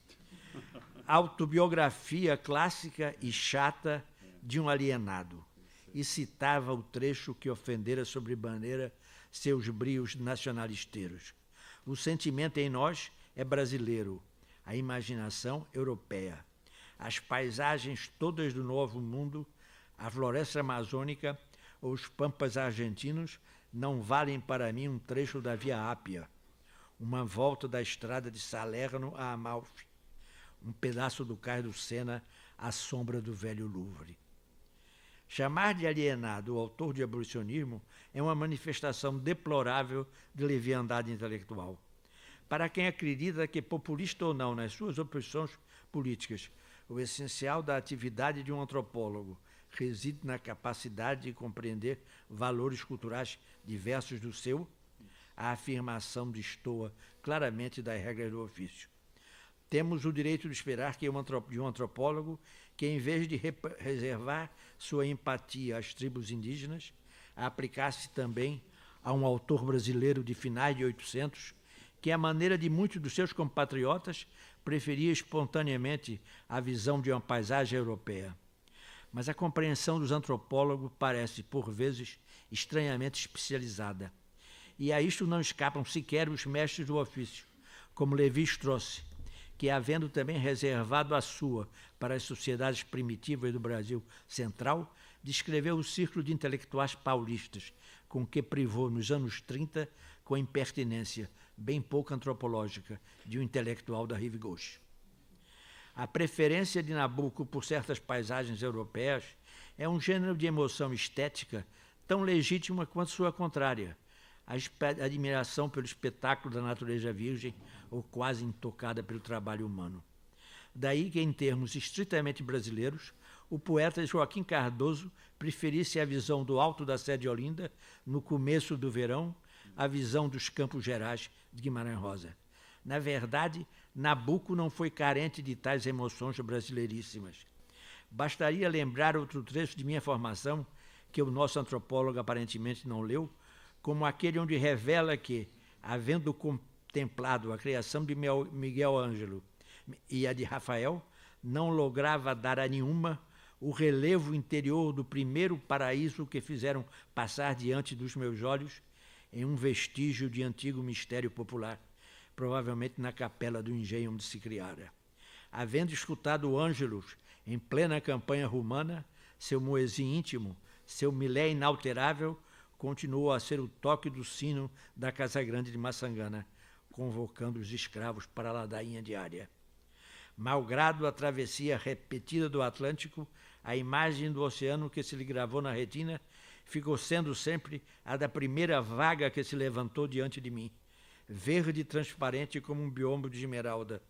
Autobiografia clássica e chata de um alienado, e citava o trecho que ofendera sobremaneira seus brios nacionalisteiros. O sentimento em nós é brasileiro, a imaginação europeia. As paisagens todas do Novo Mundo, a floresta amazônica ou os pampas argentinos não valem para mim um trecho da Via Ápia, uma volta da estrada de Salerno a Amalfi, um pedaço do cais do Sena à sombra do velho Louvre. Chamar de alienado o autor de Abolicionismo é uma manifestação deplorável de leviandade intelectual. Para quem acredita que, populista ou não nas suas opções políticas, o essencial da atividade de um antropólogo reside na capacidade de compreender valores culturais diversos do seu, a afirmação destoa claramente das regras do ofício. Temos o direito de esperar de um antropólogo que, em vez de reservar sua empatia às tribos indígenas, a aplicasse também a um autor brasileiro de finais de 800, que, à maneira de muitos dos seus compatriotas, preferia espontaneamente a visão de uma paisagem europeia. Mas a compreensão dos antropólogos parece, por vezes, estranhamente especializada. E a isto não escapam sequer os mestres do ofício, como Lévi-Strauss, que, havendo também reservado a sua para as sociedades primitivas do Brasil Central, descreveu o círculo de intelectuais paulistas, com que privou nos anos 30, com impertinência bem pouco antropológica, de um intelectual da Rive Gauche. A preferência de Nabucco por certas paisagens europeias é um gênero de emoção estética tão legítima quanto sua contrária, a admiração pelo espetáculo da natureza virgem ou quase intocada pelo trabalho humano. Daí que, em termos estritamente brasileiros, o poeta Joaquim Cardoso preferisse a visão do alto da Sé de Olinda, no começo do verão, à visão dos Campos Gerais de Guimarães Rosa. Na verdade, Nabucco não foi carente de tais emoções brasileiríssimas. Bastaria lembrar outro trecho de minha formação, que o nosso antropólogo aparentemente não leu, como aquele onde revela que, havendo contemplado a criação de Miguel Ângelo e a de Rafael, não lograva dar a nenhuma o relevo interior do primeiro paraíso que fizeram passar diante dos meus olhos em um vestígio de antigo mistério popular, provavelmente na capela do engenho onde se criara. Havendo escutado Ângelos em plena campanha romana, seu muezzin íntimo, seu milé inalterável, continuou a ser o toque do sino da Casa Grande de Maçangana, convocando os escravos para a ladainha diária. Malgrado a travessia repetida do Atlântico, a imagem do oceano que se lhe gravou na retina ficou sendo sempre a da primeira vaga que se levantou diante de mim, verde e transparente como um biombo de esmeralda,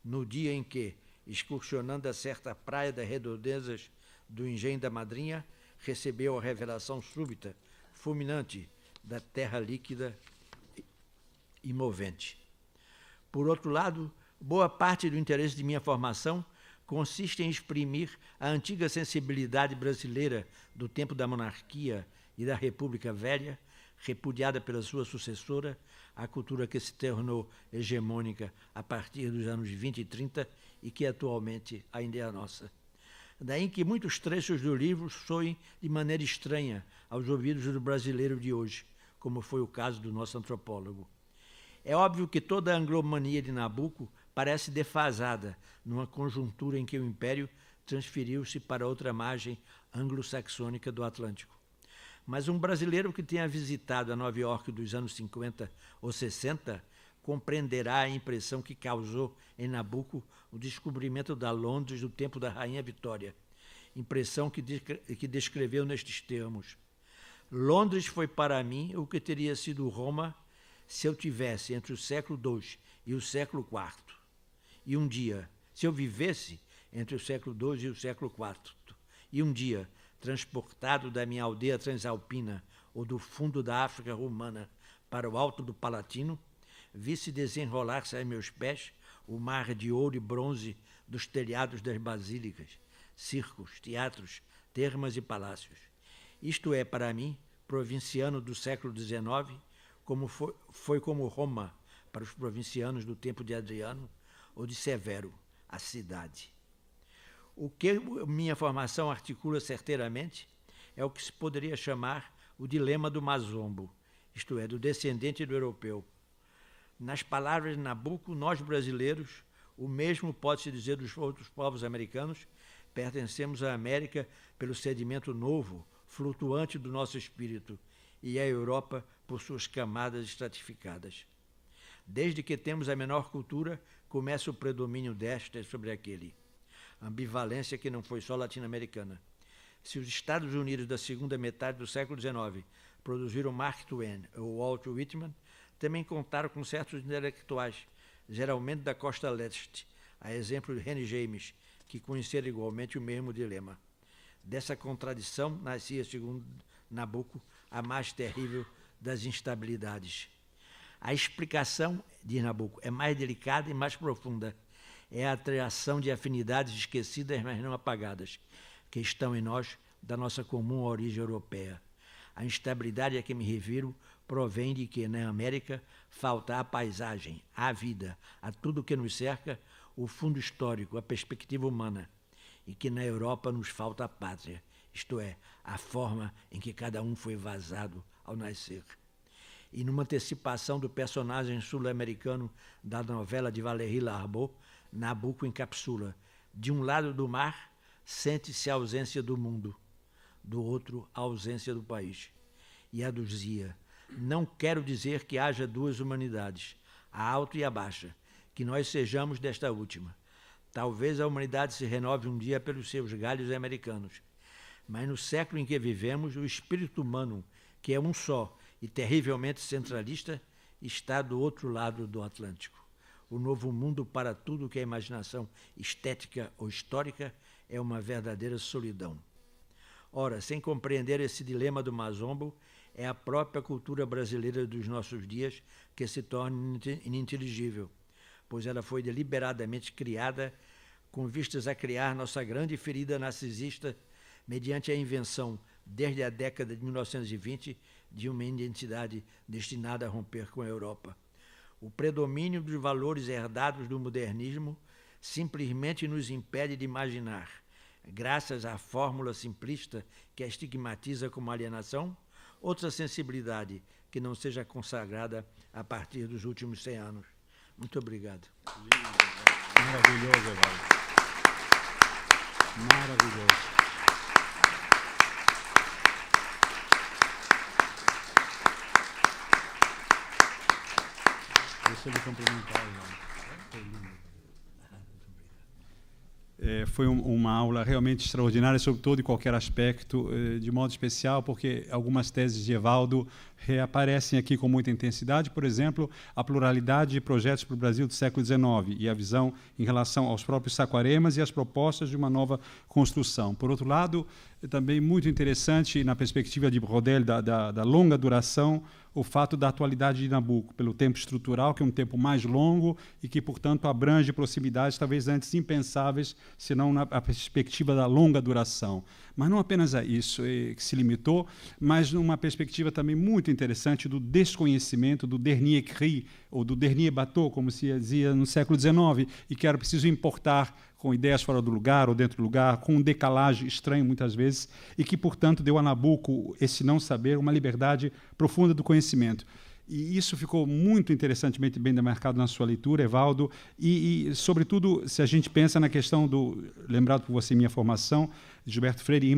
no dia em que, excursionando a certa praia das redondezas do Engenho da Madrinha, recebeu a revelação súbita, fulminante, da terra líquida e movente. Por outro lado, boa parte do interesse de minha formação consiste em exprimir a antiga sensibilidade brasileira do tempo da monarquia e da República Velha, repudiada pela sua sucessora, a cultura que se tornou hegemônica a partir dos anos 20 e 30 e que atualmente ainda é a nossa. Daí que muitos trechos do livro soem de maneira estranha aos ouvidos do brasileiro de hoje, como foi o caso do nosso antropólogo. É óbvio que toda a anglomania de Nabucco parece defasada numa conjuntura em que o Império transferiu-se para outra margem anglo-saxônica do Atlântico. Mas um brasileiro que tenha visitado a Nova Iorque dos anos 50 ou 60 compreenderá a impressão que causou em Nabucco o descobrimento da Londres do tempo da Rainha Vitória, impressão que descreveu nestes termos: Londres foi para mim o que teria sido Roma se eu tivesse entre o século II e o século IV. E um dia, se eu vivesse entre o século II e o século IV, e um dia, transportado da minha aldeia transalpina ou do fundo da África romana para o alto do Palatino, vi-se desenrolar-se a meus pés o mar de ouro e bronze dos telhados das basílicas, circos, teatros, termas e palácios. Isto é, para mim, provinciano do século XIX, como foi como Roma para os provincianos do tempo de Adriano ou de Severo, a cidade. O que minha formação articula certeiramente é o que se poderia chamar o dilema do Mazombo, isto é, do descendente do europeu. Nas palavras de Nabucco, nós brasileiros, o mesmo pode-se dizer dos outros povos americanos, pertencemos à América pelo sedimento novo, flutuante do nosso espírito, e à Europa por suas camadas estratificadas. Desde que temos a menor cultura, começa o predomínio desta sobre aquele. Ambivalência que não foi só latino-americana. Se os Estados Unidos da segunda metade do século XIX produziram Mark Twain ou Walt Whitman, também contaram com certos intelectuais, geralmente da costa leste, a exemplo de Henry James, que conheceram igualmente o mesmo dilema. Dessa contradição nascia, segundo Nabucco, a mais terrível das instabilidades. A explicação, diz Nabucco, é mais delicada e mais profunda. É a atração de afinidades esquecidas, mas não apagadas, que estão em nós, da nossa comum origem europeia. A instabilidade a que me refiro provém de que, na América, falta a paisagem, a vida, a tudo que nos cerca, o fundo histórico, a perspectiva humana, e que na Europa nos falta a pátria, isto é, a forma em que cada um foi vazado ao nascer. E numa antecipação do personagem sul-americano da novela de Valéry Larbot, Nabucco encapsula: de um lado do mar, sente-se a ausência do mundo, do outro, a ausência do país. E aduzia: não quero dizer que haja duas humanidades, a alta e a baixa, que nós sejamos desta última. Talvez a humanidade se renove um dia pelos seus galhos americanos. Mas no século em que vivemos, o espírito humano, que é um só e terrivelmente centralista, está do outro lado do Atlântico. O novo mundo, para tudo que é imaginação estética ou histórica, é uma verdadeira solidão. Ora, sem compreender esse dilema do Mazombo, é a própria cultura brasileira dos nossos dias que se torna ininteligível, pois ela foi deliberadamente criada com vistas a criar nossa grande ferida narcisista mediante a invenção, desde a década de 1920, de uma identidade destinada a romper com a Europa. O predomínio dos valores herdados do modernismo simplesmente nos impede de imaginar, graças à fórmula simplista que a estigmatiza como alienação, outra sensibilidade que não seja consagrada a partir dos últimos 100 anos. Muito obrigado. Maravilhoso, Evaldo. Maravilhoso. Deixa ele complementar, Evaldo. Foi uma aula realmente extraordinária sobre todo e qualquer aspecto, de modo especial porque algumas teses de Evaldo reaparecem aqui com muita intensidade. Por exemplo, a pluralidade de projetos para o Brasil do século XIX e a visão em relação aos próprios Saquaremas e as propostas de uma nova construção. Por outro lado, também muito interessante, na perspectiva de Brodel, da longa duração, o fato da atualidade de Nabucco, pelo tempo estrutural, que é um tempo mais longo e que, portanto, abrange proximidades talvez antes impensáveis, senão na perspectiva da longa duração. Mas não apenas a isso que se limitou, mas numa perspectiva também muito interessante do desconhecimento, do dernier cri, ou do dernier bateau, como se dizia no século XIX, e que era preciso importar com ideias fora do lugar ou dentro do lugar, com um decalagem estranho muitas vezes, e que, portanto, deu a Nabucco, esse não saber, uma liberdade profunda do conhecimento. E isso ficou muito interessantemente bem demarcado na sua leitura, Evaldo, e sobretudo, se a gente pensa na questão lembrado por você em minha formação, de Gilberto Freire,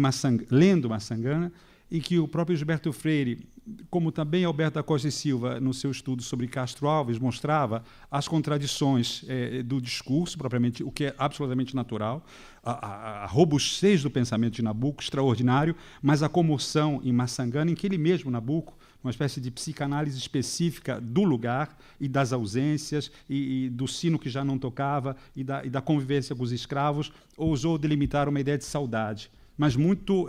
lendo Massangana, em que o próprio Gilberto Freire, como também Alberto da Costa e Silva, no seu estudo sobre Castro Alves, mostrava as contradições do discurso, propriamente, o que é absolutamente natural, a robustez do pensamento de Nabucco, extraordinário, mas a comoção em Massangana, em que ele mesmo, Nabucco, uma espécie de psicanálise específica do lugar e das ausências, e do sino que já não tocava, e da convivência com os escravos, ousou delimitar uma ideia de saudade, mas muito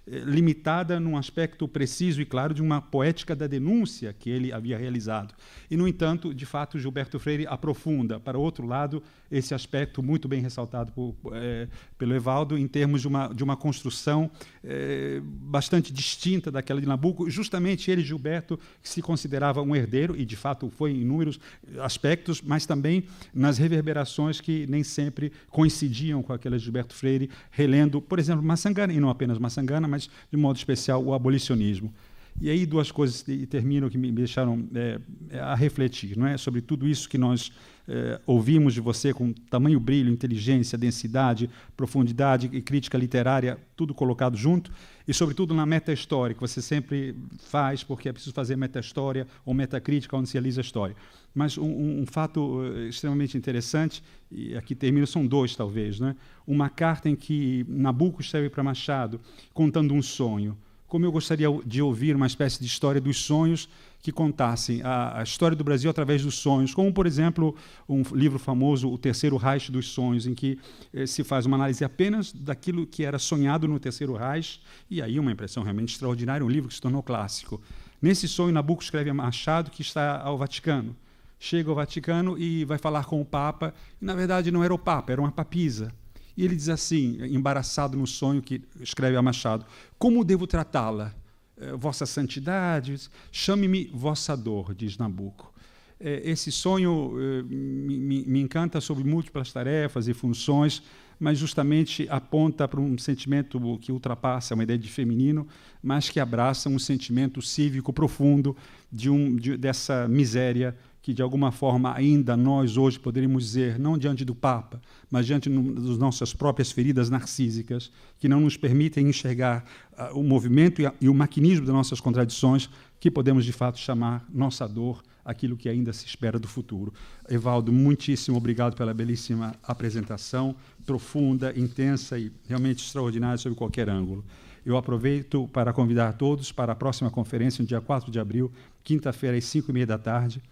limitada num aspecto preciso e claro de uma poética da denúncia que ele havia realizado. E, no entanto, de fato, Gilberto Freire aprofunda, para outro lado, esse aspecto muito bem ressaltado pelo Evaldo, em termos de uma construção bastante distinta daquela de Nabucco, justamente ele, Gilberto, que se considerava um herdeiro, e de fato foi em inúmeros aspectos, mas também nas reverberações que nem sempre coincidiam com aquelas de Gilberto Freire, relendo, por exemplo, Massangana, e não apenas Massangana, mas de modo especial o abolicionismo. E aí duas coisas, e termino, que me deixaram a refletir, não é? Sobre tudo isso que nós ouvimos de você, com tamanho brilho, inteligência, densidade, profundidade e crítica literária, tudo colocado junto, e sobretudo na meta-história, que você sempre faz, porque é preciso fazer meta-história ou metacrítica onde se analisa a história. Mas um fato extremamente interessante, e aqui termino, são dois talvez, né? Uma carta em que Nabucco escreve para Machado, contando um sonho. Como eu gostaria de ouvir uma espécie de história dos sonhos que contassem a história do Brasil através dos sonhos, como, por exemplo, um livro famoso, O Terceiro Reich dos Sonhos, em que se faz uma análise apenas daquilo que era sonhado no Terceiro Reich, e aí uma impressão realmente extraordinária, um livro que se tornou clássico. Nesse sonho, Nabucco escreve a Machado que está ao Vaticano. Chega ao Vaticano e vai falar com o Papa, e na verdade não era o Papa, era uma papisa. E ele diz assim, embaraçado no sonho que escreve a Machado: como devo tratá-la? Vossa Santidade, chame-me vossa dor, diz Nabucco. Esse sonho me encanta sobre múltiplas tarefas e funções, mas justamente aponta para um sentimento que ultrapassa uma ideia de feminino, mas que abraça um sentimento cívico profundo dessa miséria que, de alguma forma, ainda nós hoje poderíamos dizer, não diante do Papa, mas diante das nossas próprias feridas narcísicas, que não nos permitem enxergar o movimento e o maquinismo das nossas contradições, que podemos, de fato, chamar nossa dor, aquilo que ainda se espera do futuro. Evaldo, muitíssimo obrigado pela belíssima apresentação, profunda, intensa e realmente extraordinária sob qualquer ângulo. Eu aproveito para convidar todos para a próxima conferência, no dia 4 de abril, quinta-feira, às 5h30 da tarde.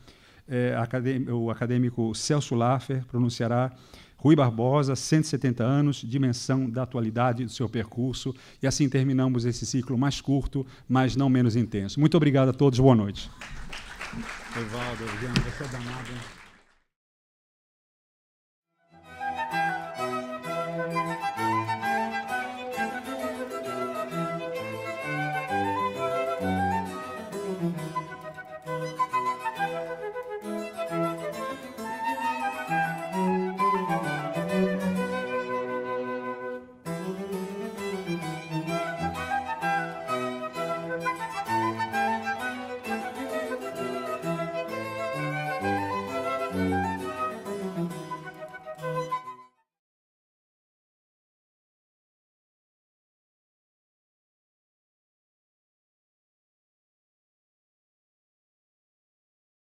O acadêmico Celso Laffer pronunciará Rui Barbosa, 170 anos, dimensão da atualidade do seu percurso, e assim terminamos esse ciclo mais curto, mas não menos intenso. Muito obrigado a todos, boa noite. Evaldo, você é danado.